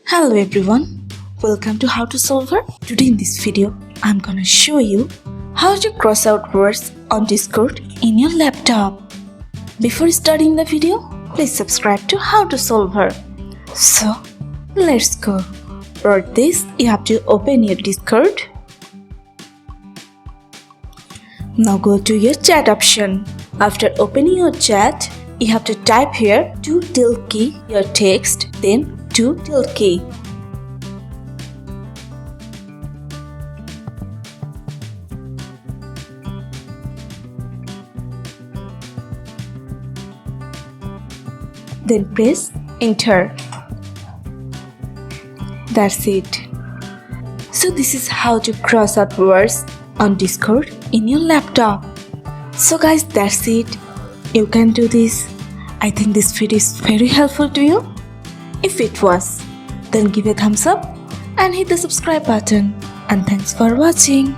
Hello everyone, welcome to How to Solver. Today in this video, I'm gonna show you how to cross out words on Discord in your laptop. Before starting the video, please subscribe to How to Solver. So, let's go. For this, you have to open your Discord. Now go to your chat option. After opening your chat, you have to type here to tilde key your text, then to tilde key. Then press enter. That's it. So this is how to cross out words on Discord in your laptop. So guys, that's it. You can do this. I think this video is very helpful to you. If it was, then give a thumbs up and hit the subscribe button. And thanks for watching.